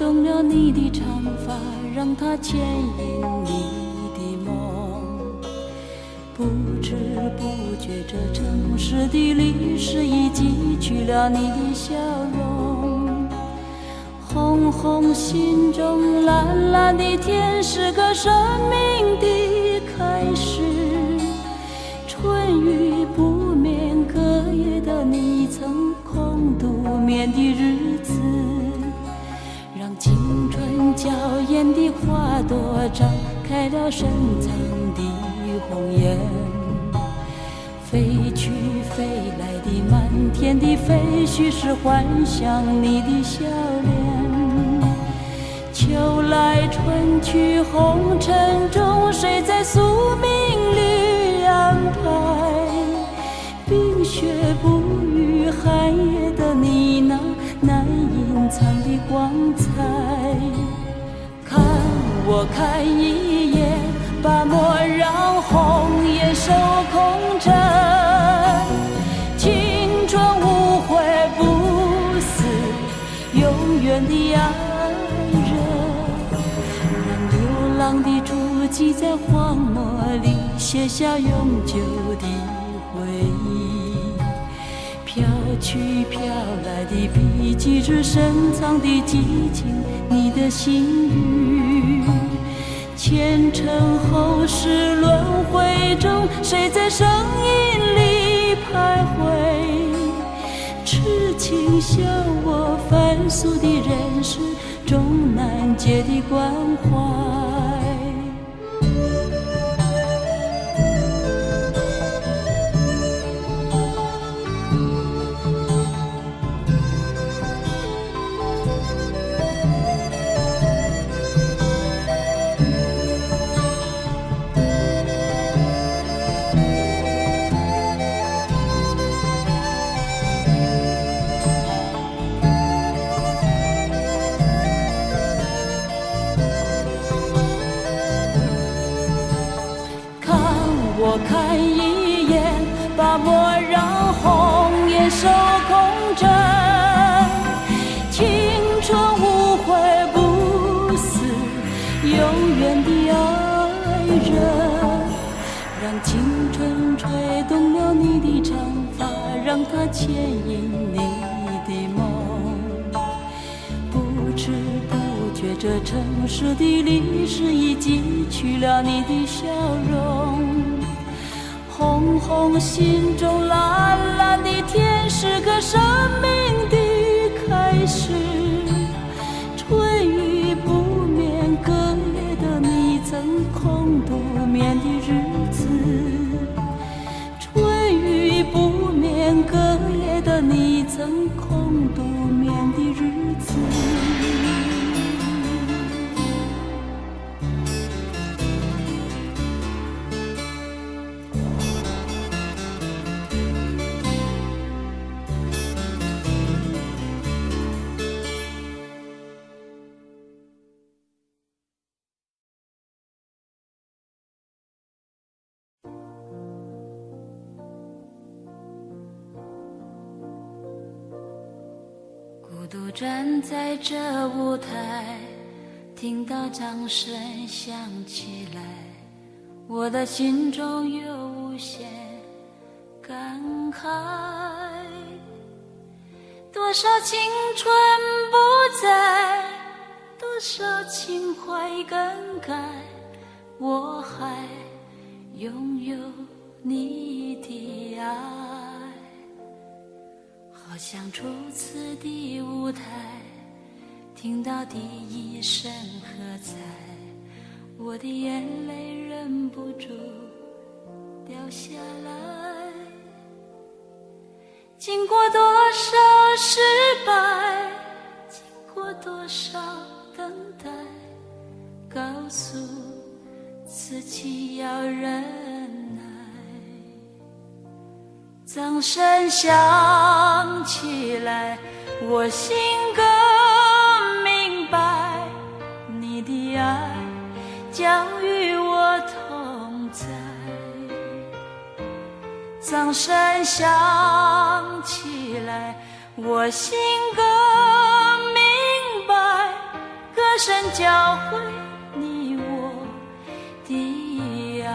动了你的长发，让它牵引你的梦。不知不觉，这城市的历史已记取了你的笑容。红红心中，蓝蓝的天，是个生命的开始。春雨不眠，隔夜的你曾空独眠的日子，让青春娇艳的花朵绽开了深藏的红颜。飞去飞来的满天的飞絮，是幻想你的笑脸。秋来春去红尘中，谁在宿命里安排？冰雪不语，寒夜的你那难隐藏的光彩。看我看一眼，把莫让红颜守空枕。青春无悔不死，永远的爱人。让流浪的足迹在荒漠里写下永久的回忆。飘去飘来的笔迹，是深藏的激情，你的心语。前尘后世轮回中，谁在声音里徘徊？痴情笑我凡俗的人世中难解的关怀。我看一眼，把莫让红颜守空枕。青春无悔不死，永远的爱人。让青春吹动了你的长发，让它牵引你的梦。不知不觉，这城市的历史已记取了你的笑容。红红心中，蓝蓝的天，是个生命的开始。春雨不眠，隔夜的你曾空独眠的日子。春雨不眠，隔夜的你曾空独眠的日子。孤独站在这舞台，听到掌声响起来，我的心中有无限感慨。多少青春不在，多少情怀更改，我还拥有你的爱。好像初次的舞台，听到第一声喝彩，我的眼泪忍不住掉下来。经过多少失败，经过多少等待，告诉自己要忍耐。掌声响起来，我心更明白，你的爱将与我同在。掌声响起来，我心更明白，声教会你我的爱。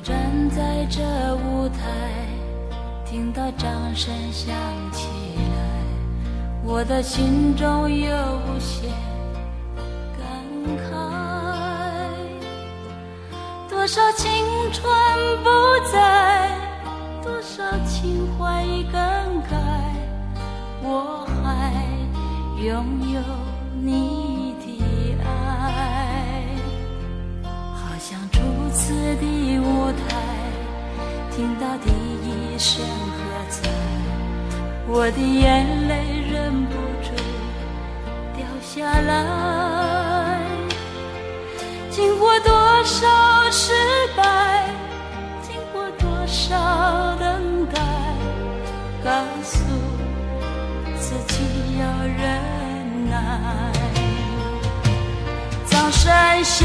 站在这舞台，听到掌声响起来，我的心中有无限感慨。多少青春不在，多少情怀已更改，我还拥有你的爱。好像初次的舞台，听到第一声喝彩，我的眼泪忍不住掉下来。经过多少失败，经过多少等待，告诉自己要忍耐。掌声响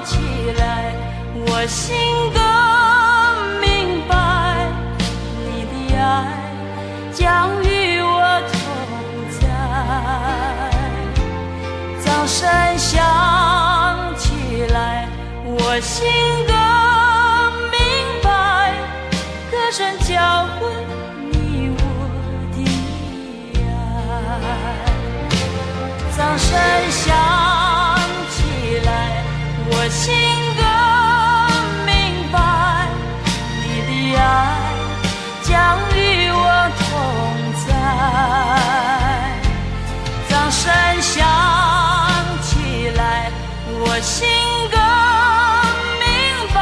起来，我心更明白，你的爱将与我同在。掌声响起来，我心更明白，歌声教会你我的爱。掌声响起来，我心更明白，你的爱将与我同在。掌声响起来，我心更明白，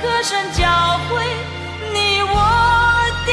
歌声教会你我的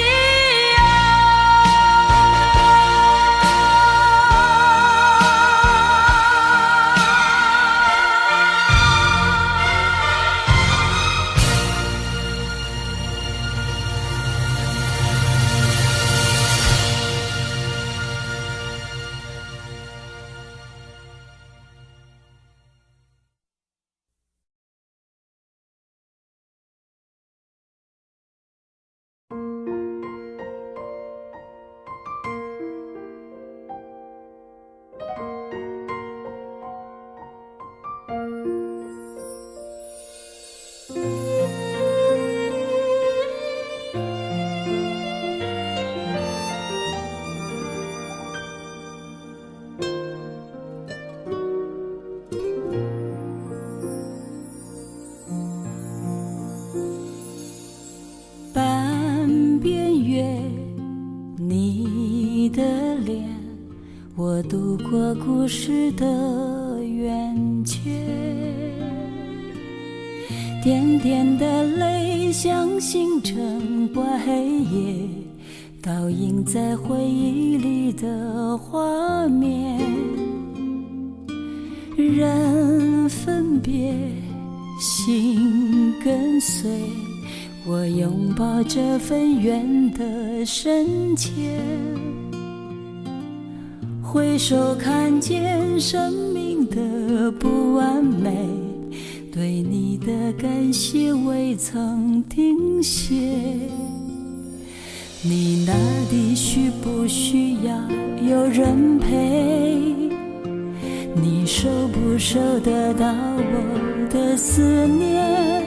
我度过故事的源泉，点点的泪像星辰挂黑夜，倒映在回忆里的画面。人分别，心跟随，我拥抱这份缘的深浅。回首看见生命的不完美，对你的感谢未曾停歇。你那里需不需要有人陪？你收不收得到我的思念？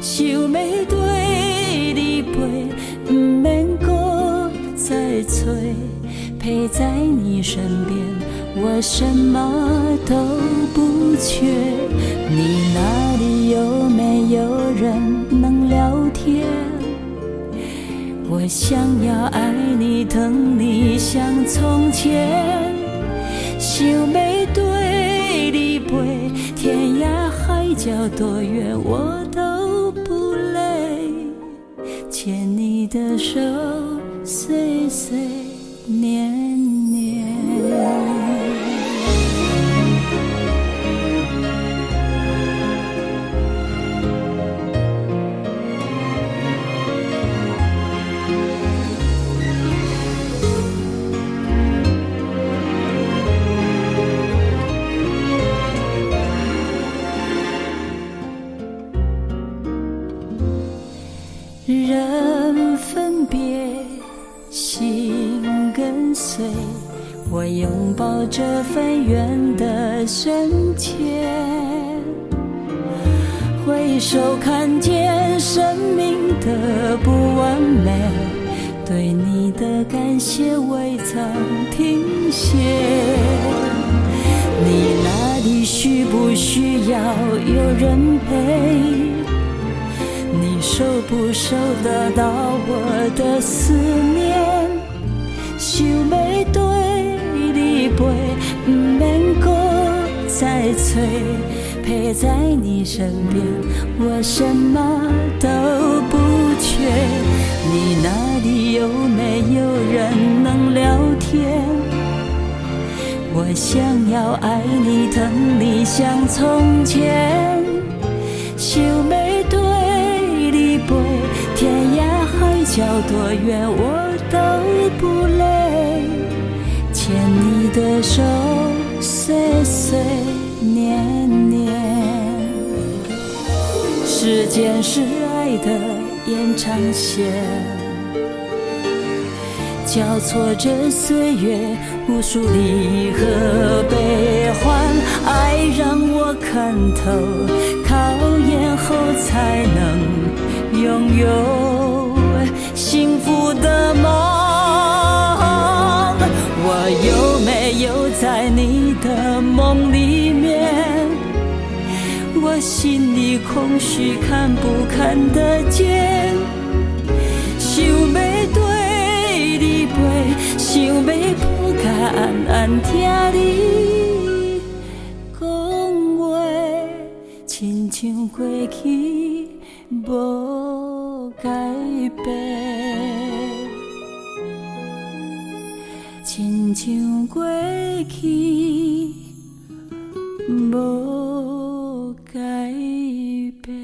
想要对你陪，不免搁再找，陪在你身边，我什么都不缺。你那里有没有人能聊天？我想要爱你疼你像从前，想要对你陪，天涯海角多远我都不累，牵你的手，岁岁年年。人分别，心跟随，我拥抱这份缘的深浅。回首看见生命的不完美，对你的感谢未曾停歇。你那里需不需要有人陪？你收不收得到我的思念？想要对你陪，不免搁再催，陪在你身边，我什么都不缺。你那里有没有人能聊天？我想要爱你疼你像从前，想要对你陪，天涯海角多远我都不累，牵你的手岁岁年年。时间是爱的延长线，交错着岁月，无数离合悲欢，爱让我看透，考验后才能拥有幸福的梦。我有没有在你的梦里面？我心里空虚，看不看得见？想要对你陪，想要不敢安安听你讲话，亲像过去无改变，亲像过去无改变。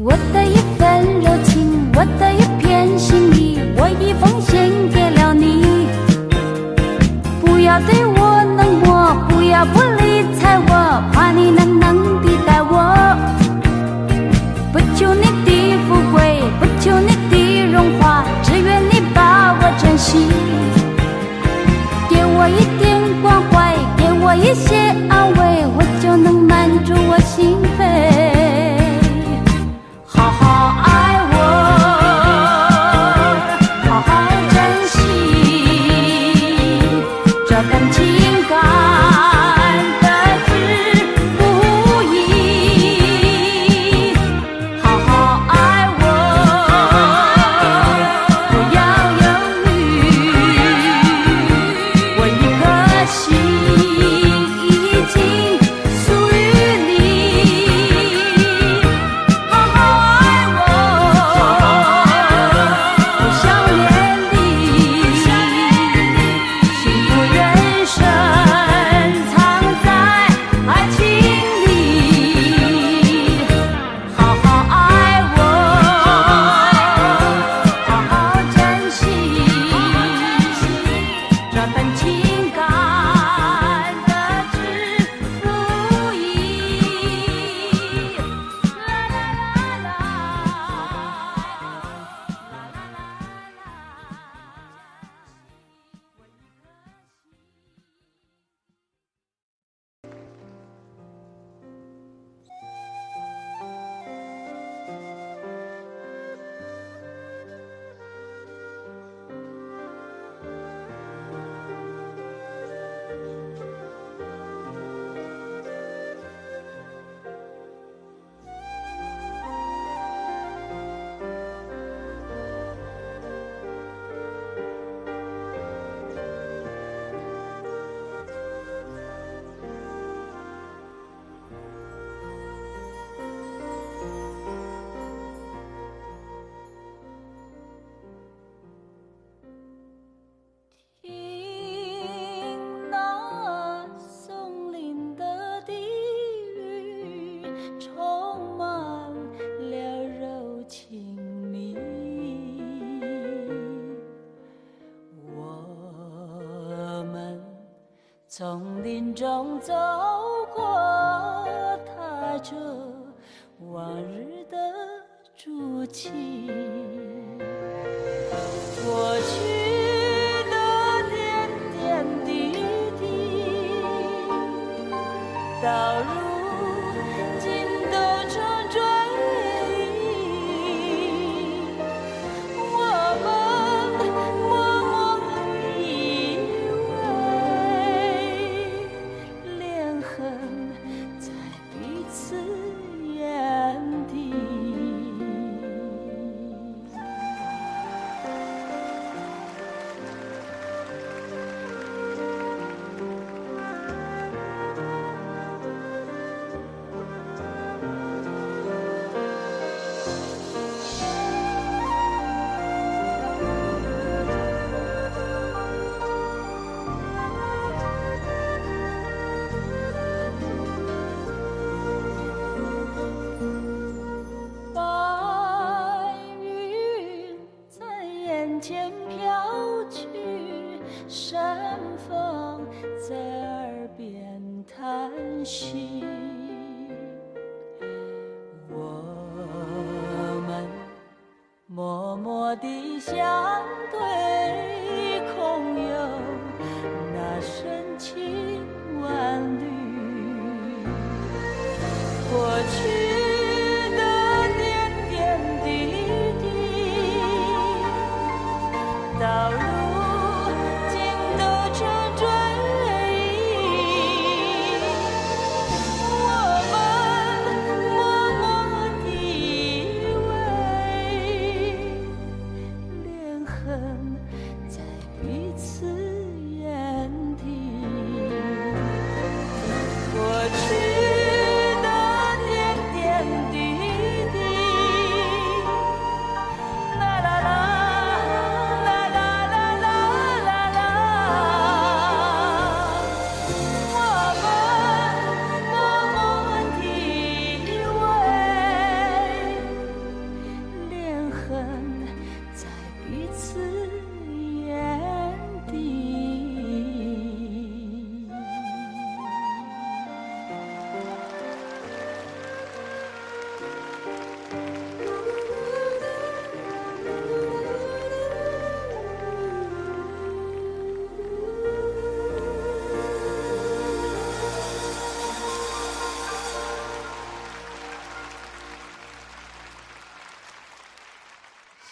我的一份柔情，我的一片心意，我已奉献给了你。不要对我冷漠，不要不理睬我，怕你能抵待我。不求你的富贵，不求你的荣华，只愿你把我珍惜。给我一点关怀，给我一些安慰，我就能满足我心扉。好好爱我，好好珍惜这份情感的值不易。好好爱我，不要犹豫，我一颗心已经属于你。好好爱我，不想念你，幸福人生藏在爱情里。好好爱我，好好珍惜这份情感的值不易。啦啦啦听那松林的低语，充满了柔情蜜意。我们从林中走过，踏着往日的足迹。过去的点点滴滴，到如今都成追忆。我们默默以为，连痕在彼此眼底。白云在眼前飘去，山风在耳边叹息。我们默默地相对，空有那深情万缕。过去到如今都成追忆。我们默默地以为，连痕在彼此眼底。过去的点点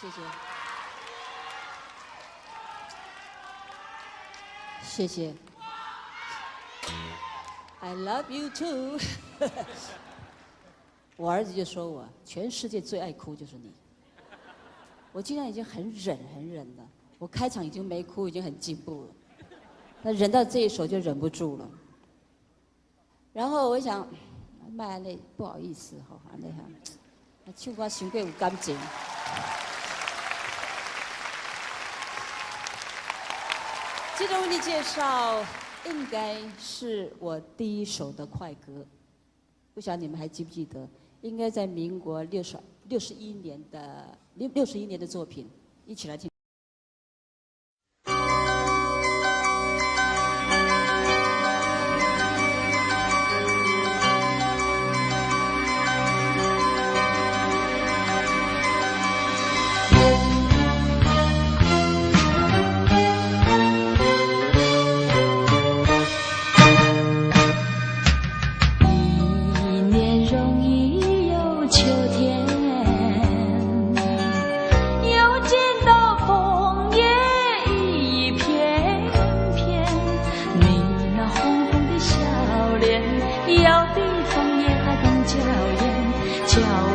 谢谢，谢谢。I love you too 。我儿子就说我全世界最爱哭就是你。我今天已经很忍了，我开场已经没哭，已经很进步了。那忍到这一首就忍不住了。然后我想，卖那不好意思吼，安尼哈，唱歌伤过有感情。接着为你介绍，应该是我第一首的快歌，不晓得你们还记不记得？应该在民国61年的作品，一起来听。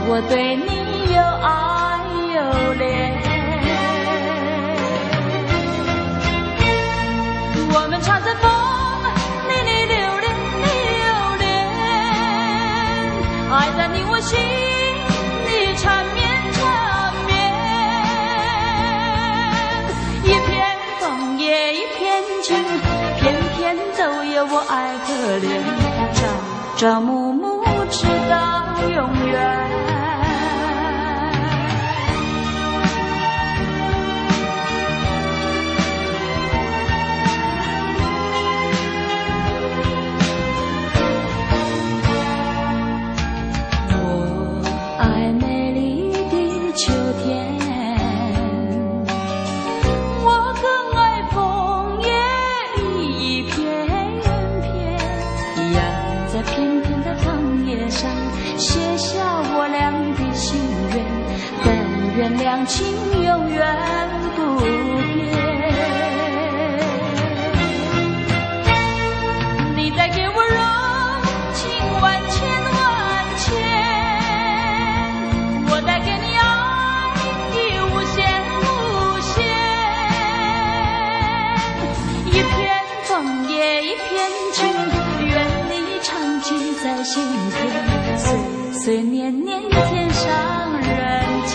我对你又爱又怜，我们唱着风里里流连流连，爱在你我心里缠绵缠绵，一片枫叶一片情，偏偏都有我爱可怜，朝朝暮暮直到永远。两情永远不变，你带给我柔情万千万千，我带给你爱意无限无限，一片枫叶一片情，愿你常记在心田，岁岁年年天上人间。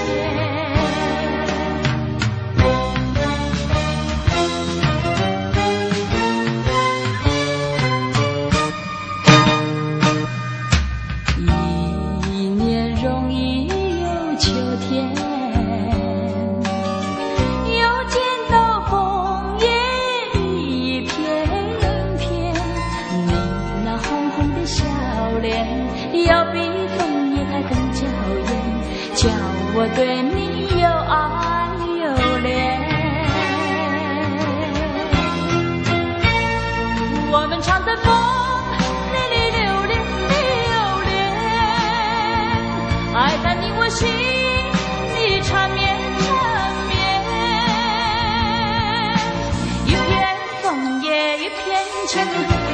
我对你又爱又怜，我们唱着风里里流连流连，爱在你我心里缠绵缠绵，一片枫叶一片情，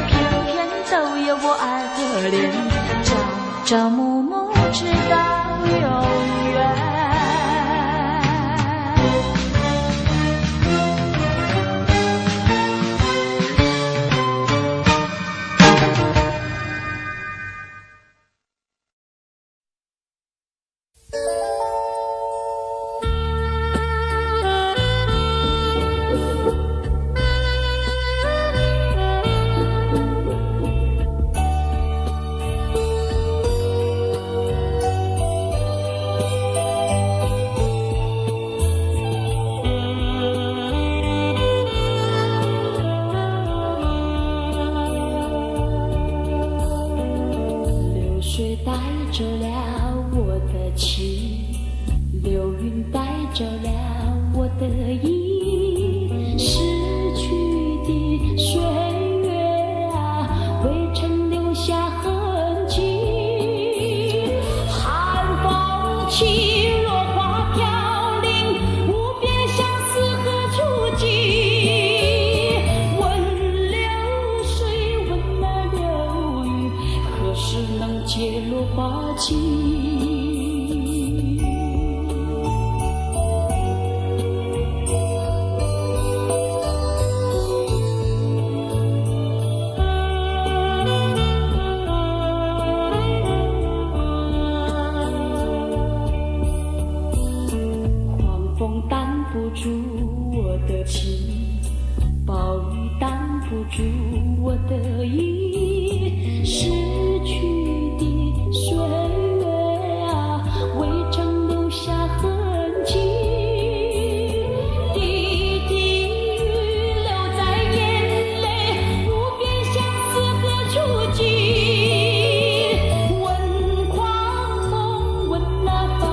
偏偏都有我爱可怜，朝朝暮暮直到永远。起落花飘零。弃。狂风挡不住我的情，暴雨挡不住我的意，失去的岁月啊，未曾留下痕迹。滴滴雨流在眼泪，无边相思何处寄？问狂风，问那暴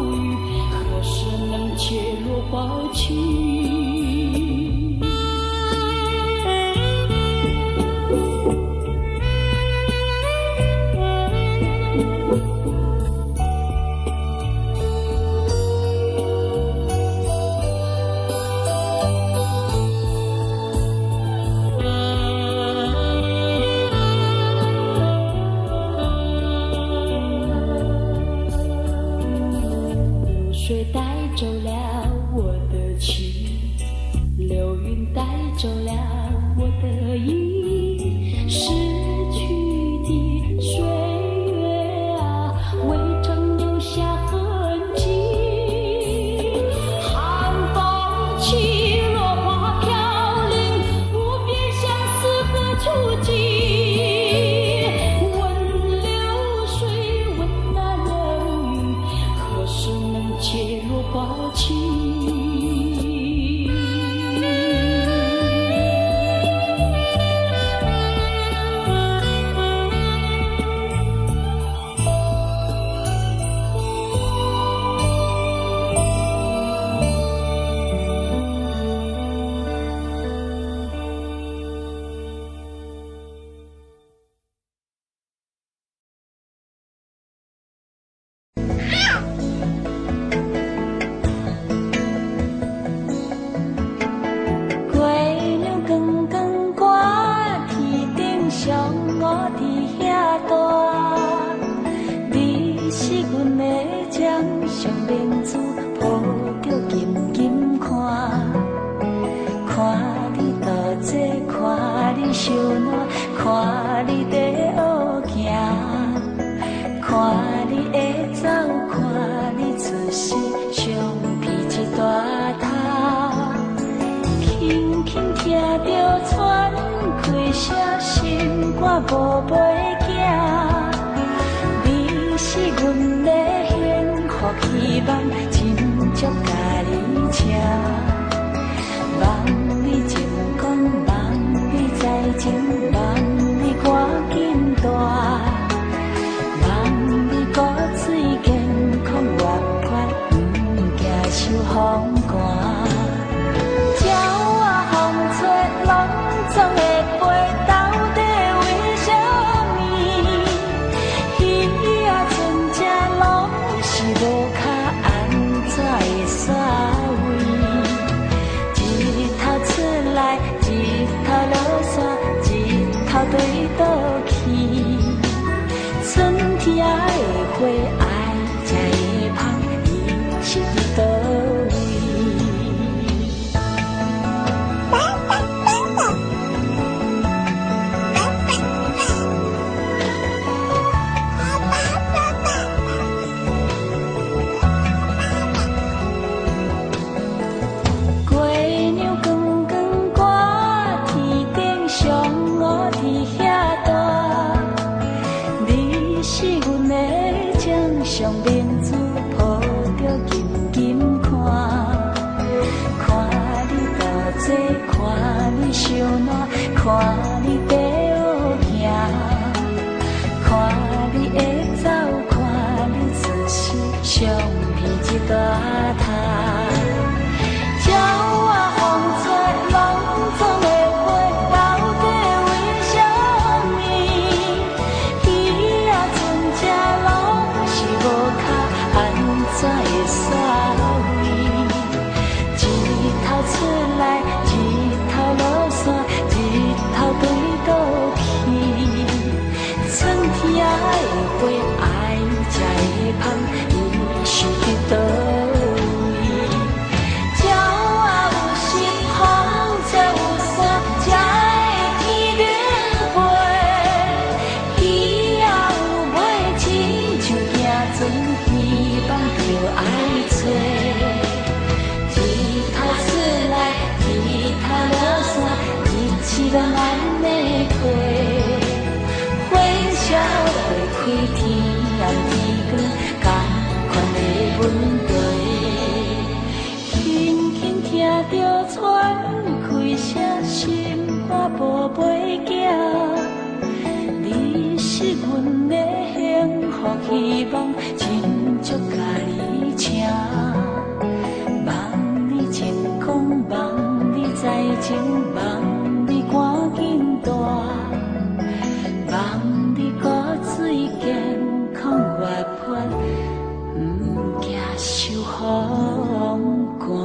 雨，何时能切落花期？水带走了我的情，流云带走了我的意，失去的岁月啊，未曾留下痕迹。寒风起，落花飘零，无边相思何处寄？问流水，问那流云，何时能切落花期？无陪行，你是阮的幸福希望，真足甲你请。望你情讲，望你在情，望你赶紧大，望你骨髓健康活泼，不惊受风寒。鸟仔风吹，拢总会飞。对倒去，春天的花爱才会芳，伊是伫倒位？月亮光光挂天顶上。上明珠抱着紧紧看，看你多济，看你伤暖，看你爬学行，看你会走，看你自私，相片一大摊。鸟仔风吹，拢总会飞，到底为什么？鱼仔船只拢是无脚，安怎会撒位？日头出来，日头落山，日头对倒去。春天的花爱爱吹。吉他出来，吉他落山，一起来爱玫瑰。欢笑花开天暗地光，甘款的阮地。轻轻听着喘开声，心肝宝贝囝。你是阮的幸福希望，亲像甲你请。望你成功，望你在前，望你赶紧大，望你骨髓健康活泼，不惊受风寒。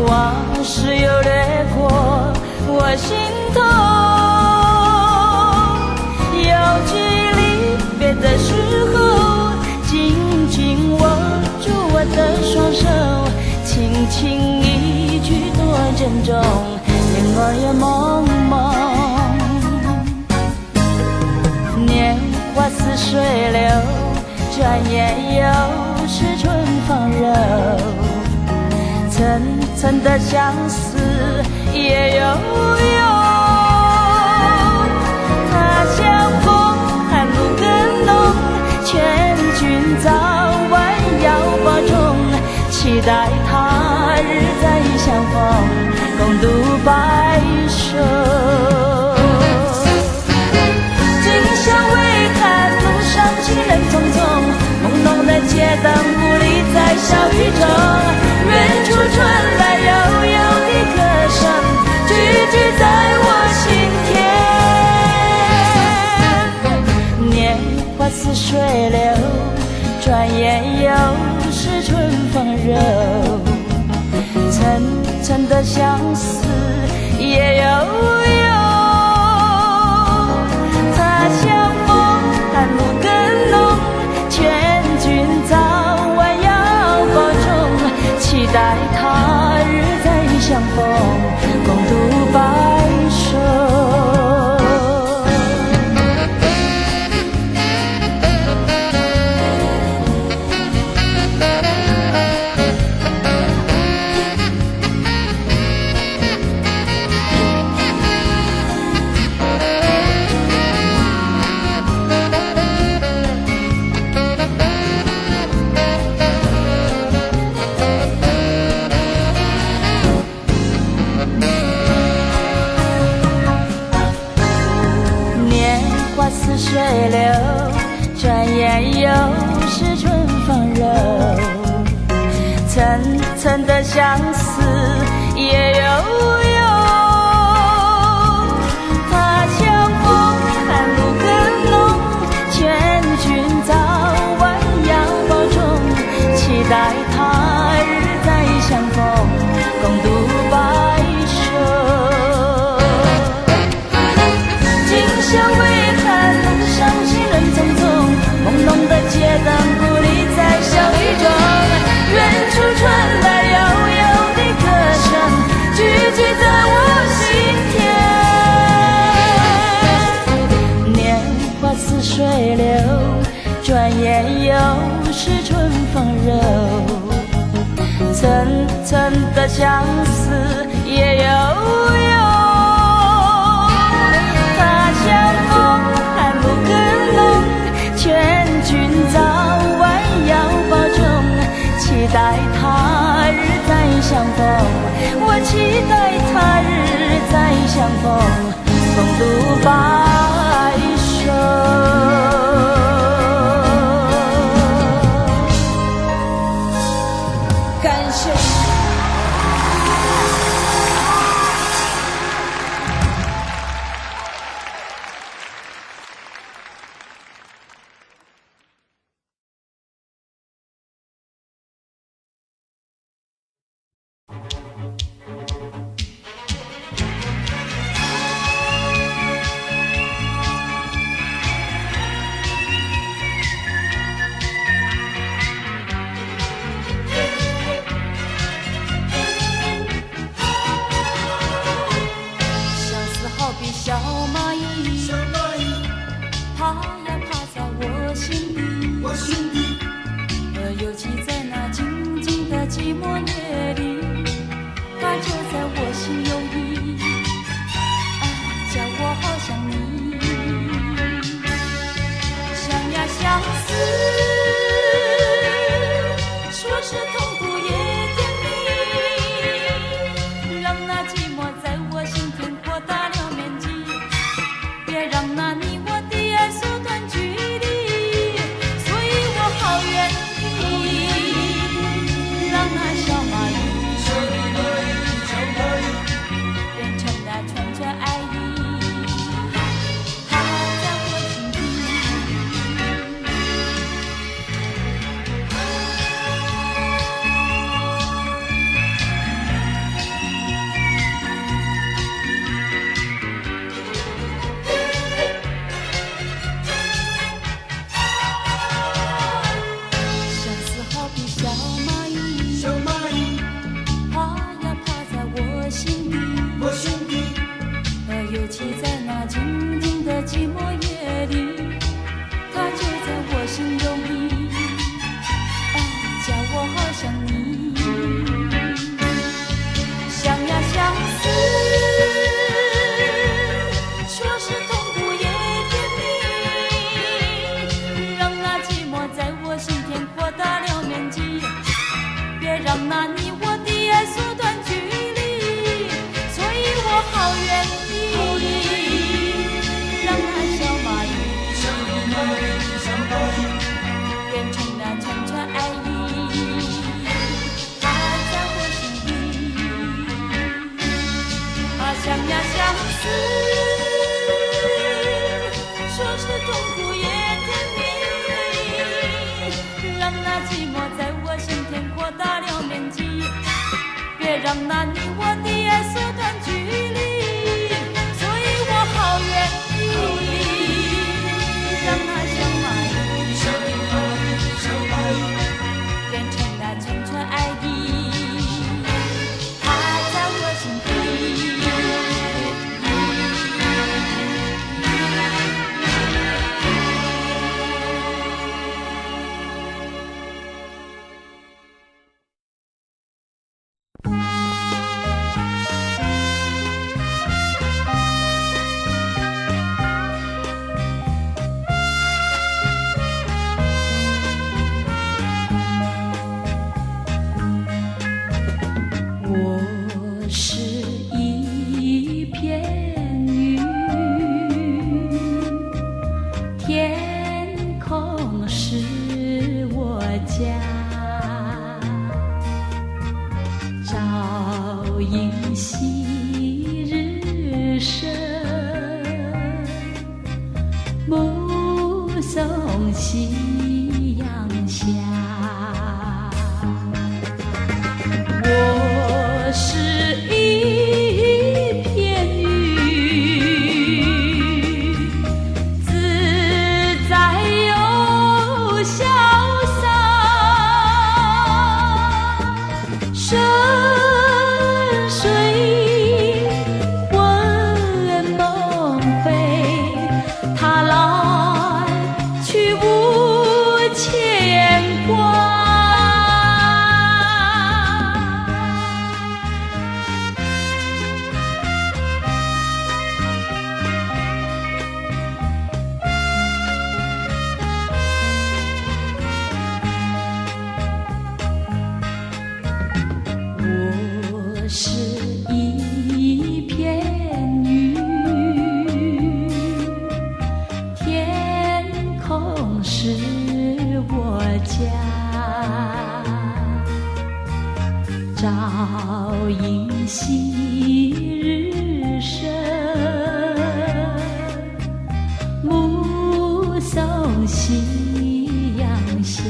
往事又掠过我心头，有距离别的时候，紧紧握住我的双手，轻轻一句多珍重，年儿也蒙蒙，年华似水流，转眼又是春风柔。层层的相思也悠悠，它像风灯不离在小雨中，远处传来悠悠的歌声，句句在我心田。年华似水流，转眼又是春风柔，层层的相思也悠悠。他乡风寒露更浓，劝君早晚要保重，期待他日再相逢，共度白首。似水流，转眼又是春风柔，层层的相思也悠悠。他乡风寒露更浓，劝君早晚要保重，期待他日再相逢，共度白首。今宵微寒，伤心人匆匆，朦胧的街灯不离在小雨中，远处传来悠悠的歌声，句句在我心田。年华似水流，转眼又是春风柔，层层的相思也悠悠。他乡风寒露更浓，劝君早晚要保重，期待他日再相逢，我期待他日再相逢，共度白首。感谢。送夕阳下。我是一片云，自在又潇洒，深水魂梦飞，它来去无牵挂。我是一片云，天空是我家，照映昔日升，目送夕阳下。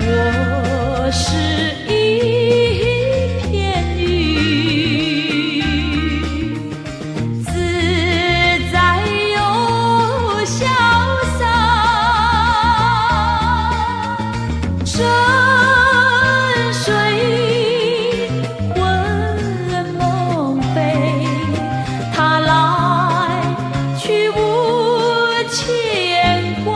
我是一片云，自在又潇洒，深水魂梦飞，它来去无牵挂。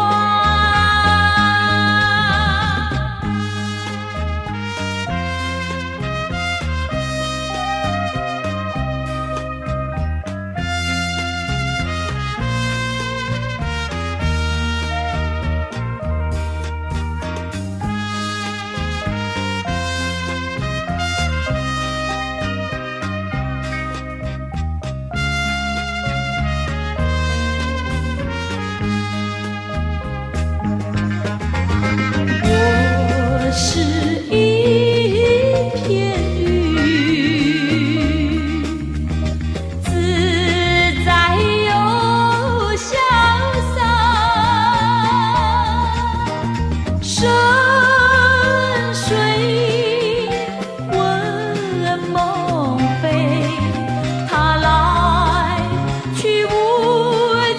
我是一片云，自在又潇洒，深水魂梦飞，它来去无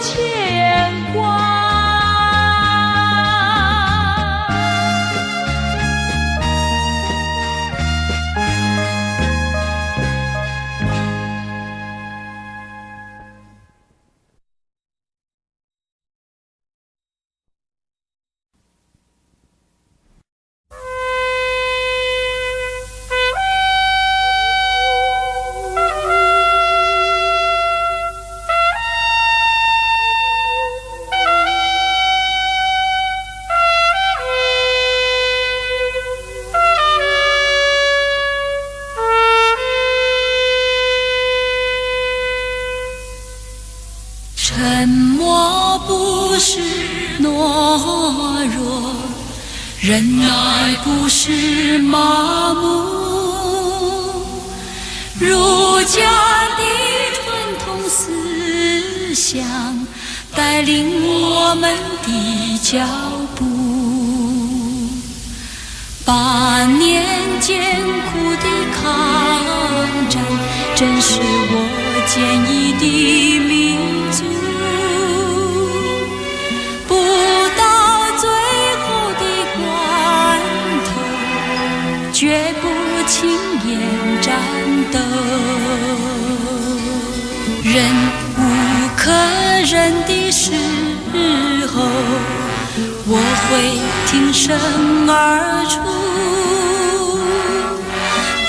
牵挂。沉默不是懦弱，忍耐不是麻木，儒家的传统思想带领我们的脚步，8年艰苦的抗战，正是我坚毅的民族。不到最后的关头，绝不轻言战斗。忍无可忍的时候，我会挺身而出，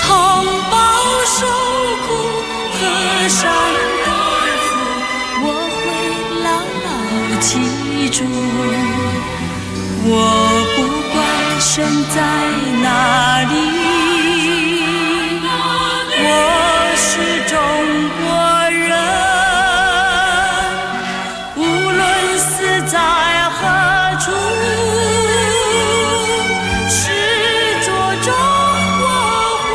同胞受苦河山担负，我会牢牢记住。我不管身在哪里，我是中国人，无论死在何处，是做中国魂。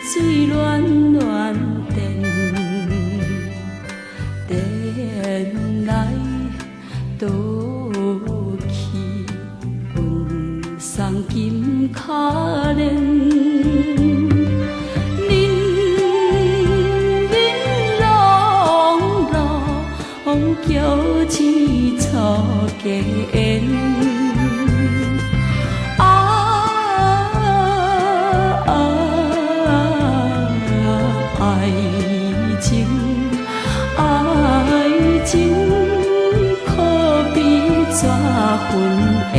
水暖暖电，电来倒去，阮送金卡链。叫起草根，爱情，爱情，可比纸魂烟。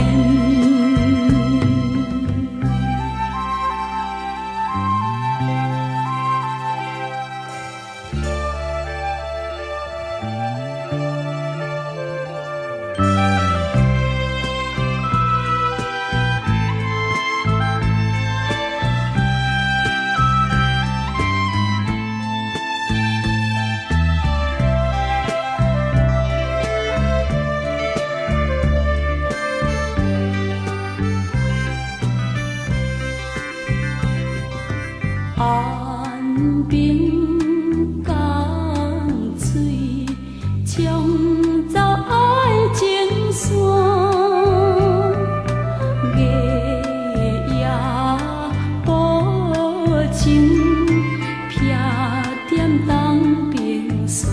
岸边江水冲走爱情线，月夜无情撇点东边线，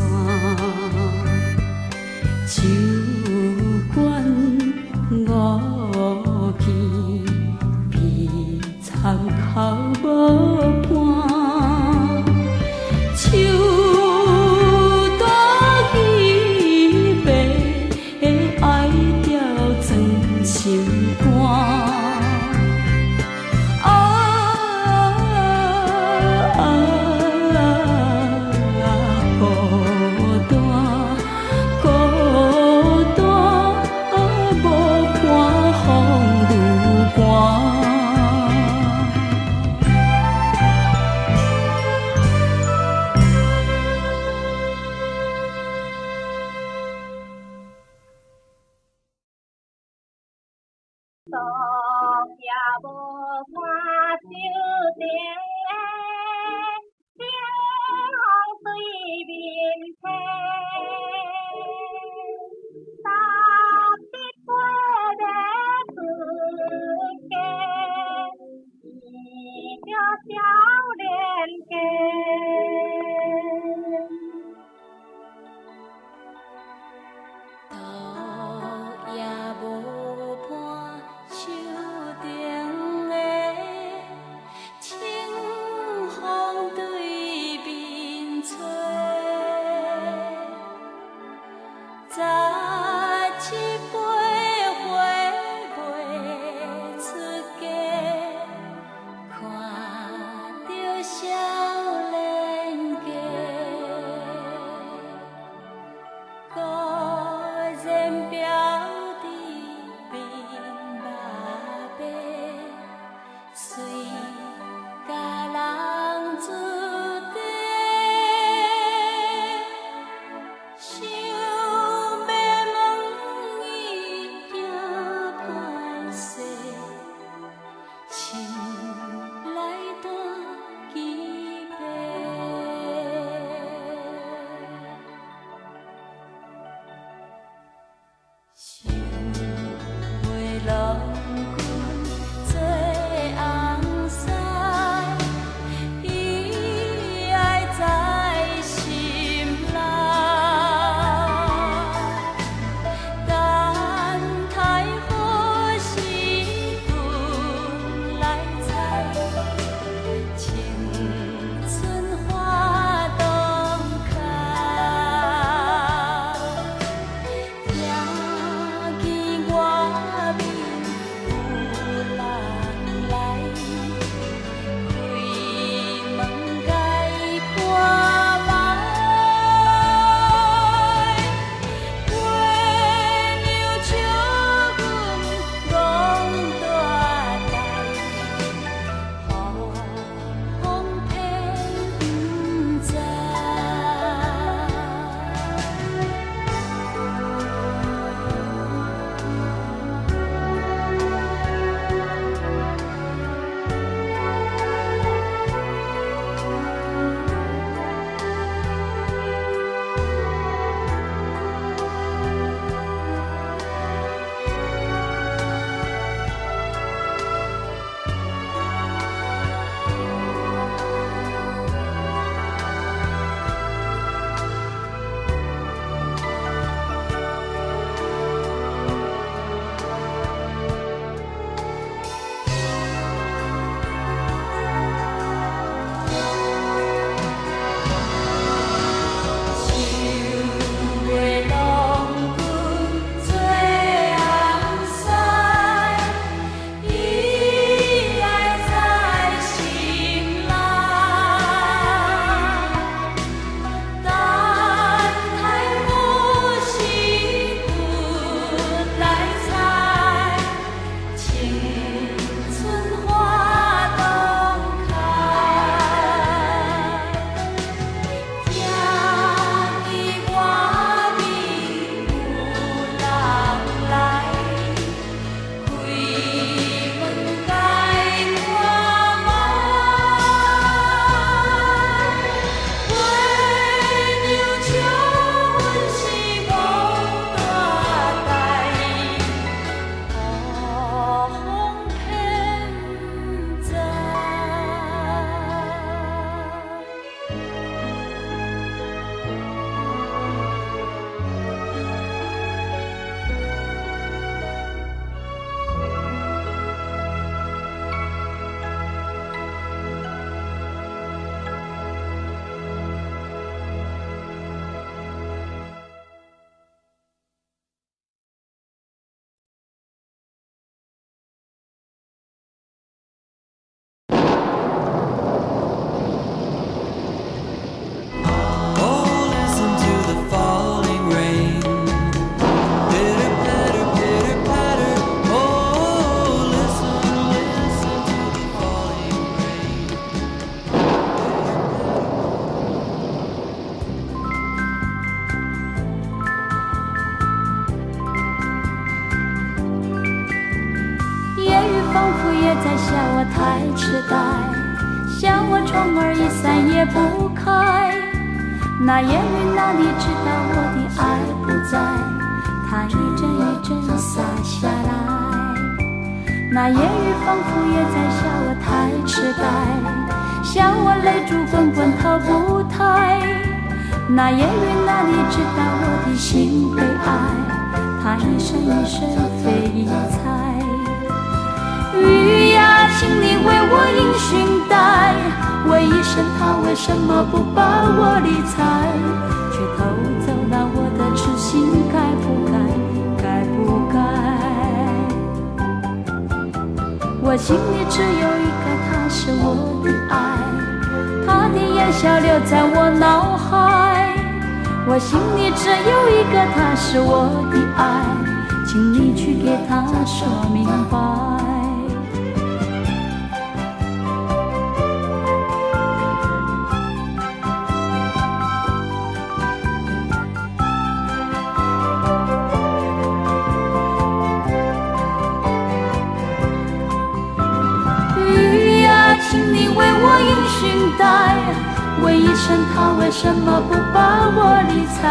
手管五更鼻参口无。痴呆，像我窗儿一扇也不开。那烟云哪里知道我的爱不在，它一阵一阵洒下来。那烟雨仿佛也在笑我太痴呆，像我泪珠滚滚逃不开。那烟云哪里知道我的心被爱，它一声一声飞一猜。雨呀，请你为我迎寻带，问一声他为什么不把我理睬，却偷走了我的痴心，该不该，该不该？我心里只有一个他，是我的爱，他的言笑留在我脑海。我心里只有一个他，是我的爱，请你去给他说明白。请你为我迎寻带，问一声他为什么不把我理睬，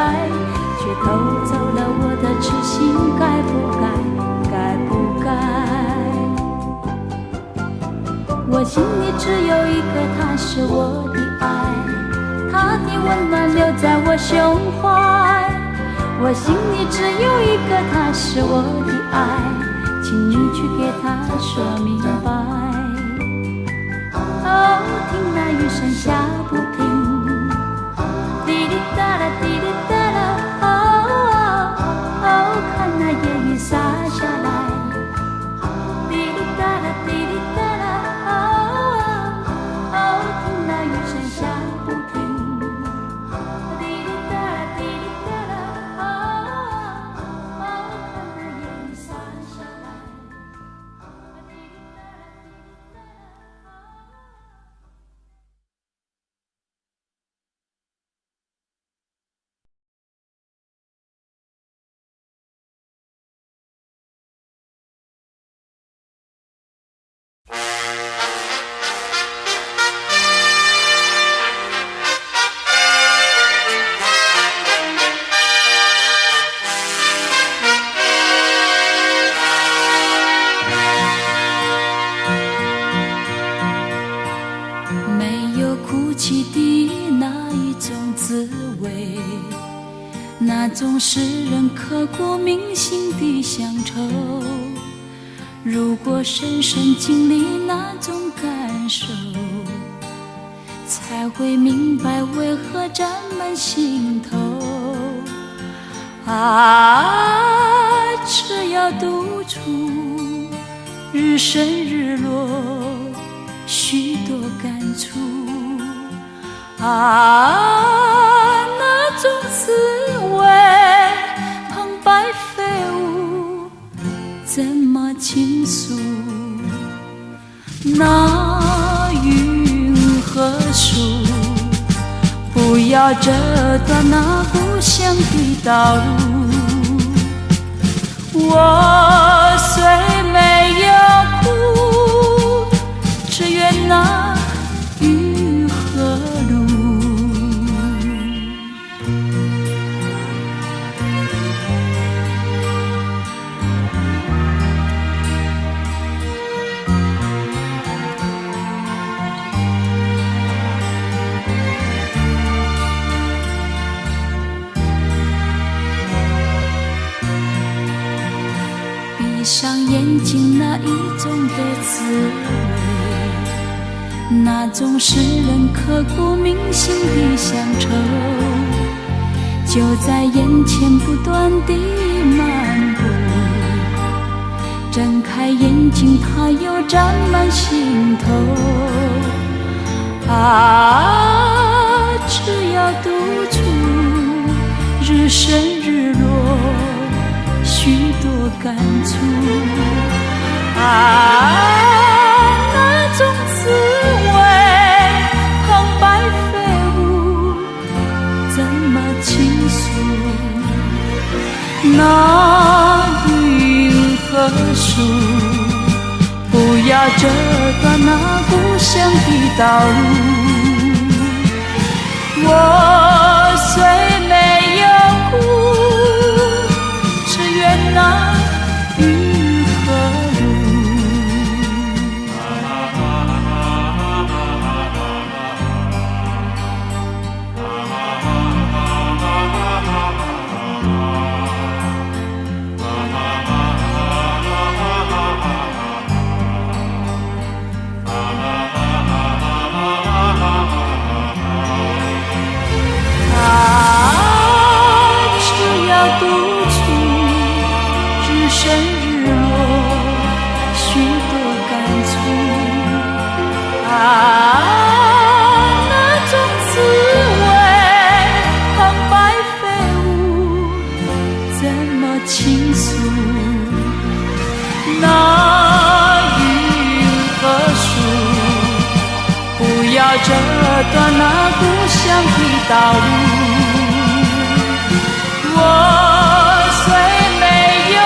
却偷走了我的痴心，该不该，该不该？我心里只有一个他，是我的爱，他的温暖留在我胸怀。我心里只有一个他，是我的爱，请你去给他说明白。哦，听那雨声下不停，滴滴答啦，滴滴答啦，哦，看那烟雨洒下来，滴滴答啦，滴滴答啦，哦，听那雨声下不停，滴滴答啦，滴滴答啦，哦，看那烟雨洒下来。那种使人刻骨铭心的乡愁，如果深深经历那种感受，才会明白为何沾满心头。啊，只要独处，日升日落，许多感触。啊，那种滋味，澎湃飞舞，怎么倾诉？那云和树，不要折断那故乡的道路。我虽没有哭，只愿那雨和路。闭上眼睛，那一种的滋味，那种使人刻骨铭心的乡愁，就在眼前不断地漫步。睁开眼睛，它又沾满心头。啊，只要独处，日升日落，许多感触。啊，那种滋味，澎湃飞舞，怎么倾诉？那云和树，不要折断那故乡的道路。我虽没有哭，只愿那雨和路。趁日落，许多感触那种滋味，苍白飞舞，怎么倾诉？那云和树，不要折断那故乡的道路。我虽没有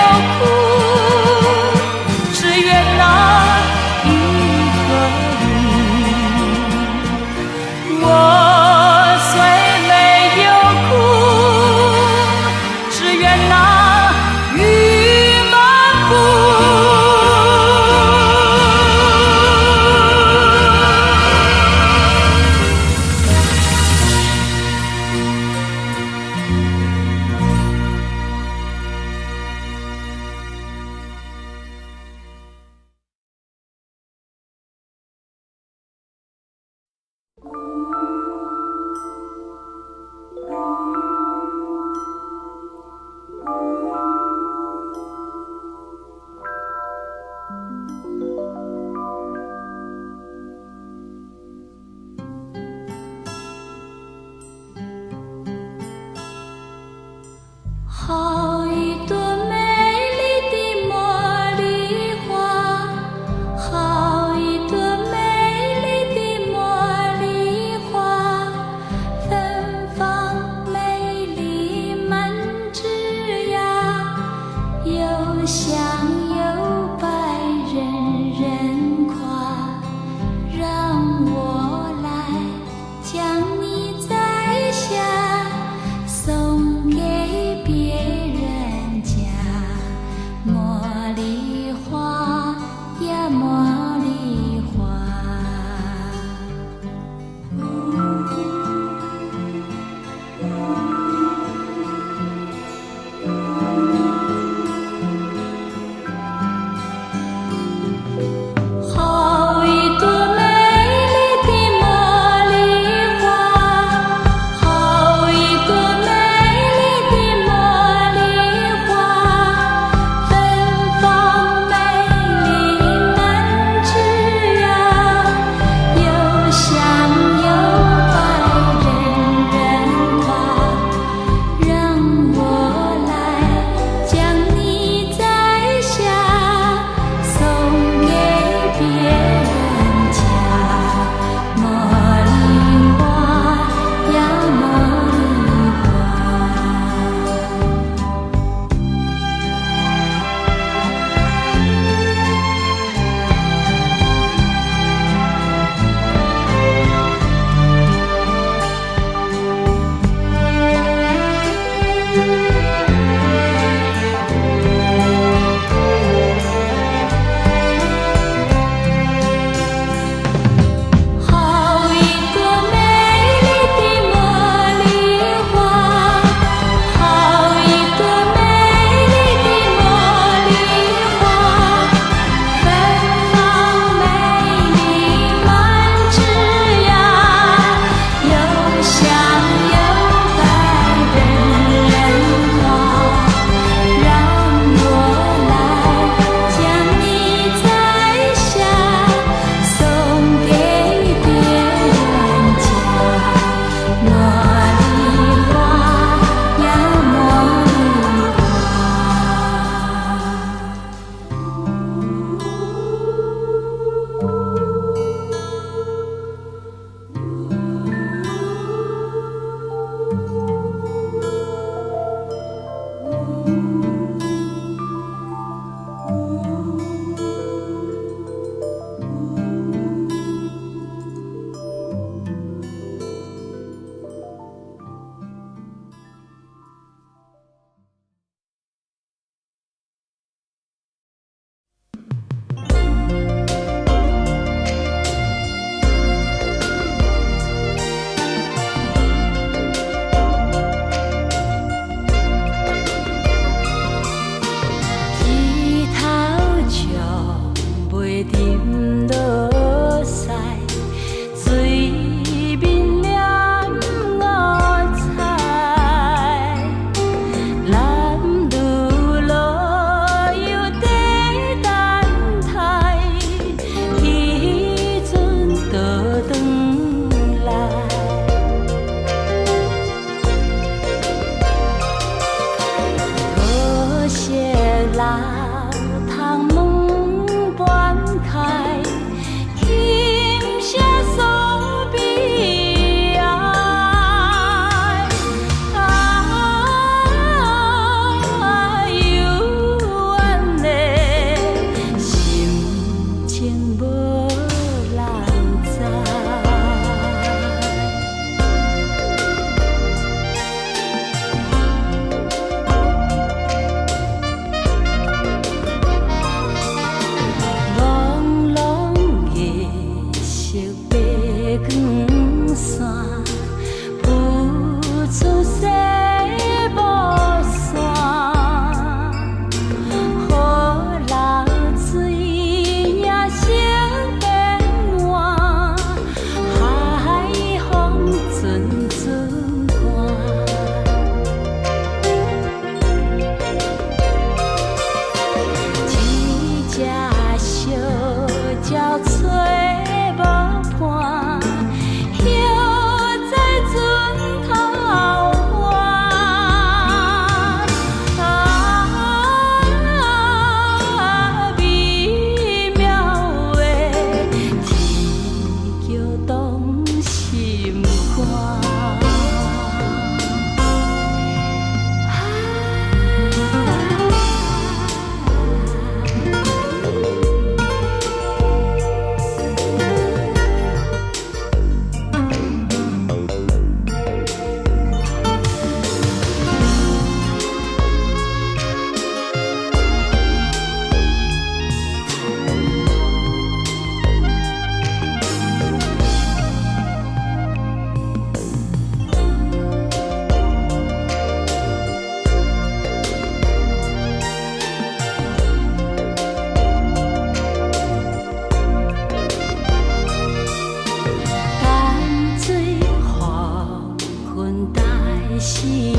惜，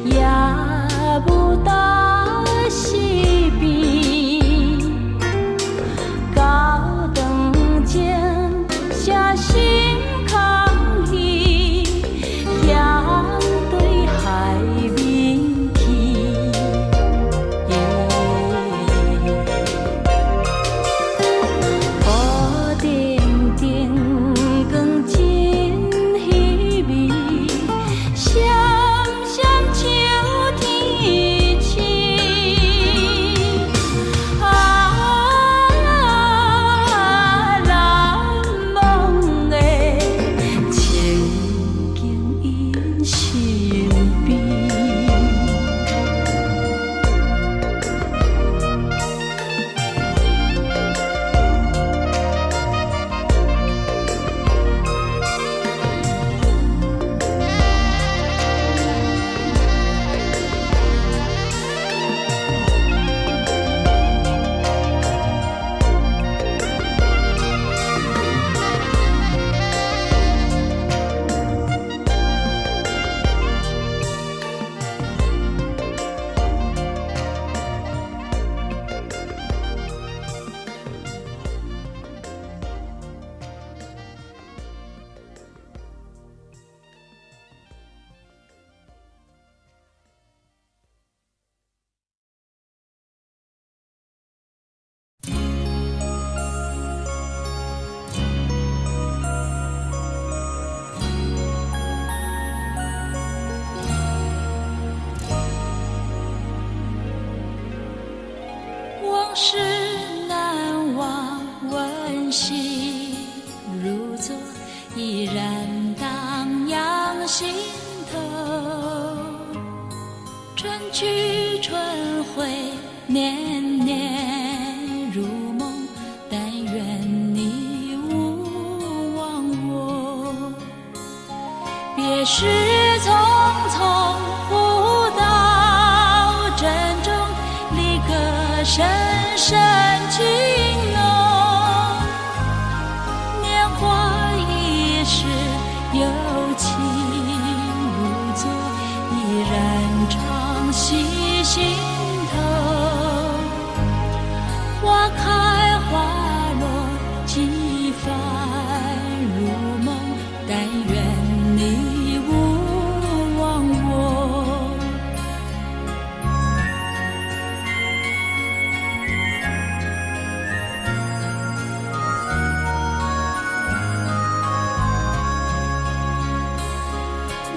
也不到西边，高登前下心康熙，向对海边去。河顶顶更见稀微，闪闪秋天青。难忘的情景印身边。往事难忘，温馨如昨，依然荡漾心头。春去春回，年年如梦，但愿你勿忘我。别时匆匆，互道珍重，离歌声深情浓。年华易逝，有情如昨，依然常系心头。花开花落，几番如梦，但愿你勿忘我。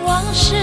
往事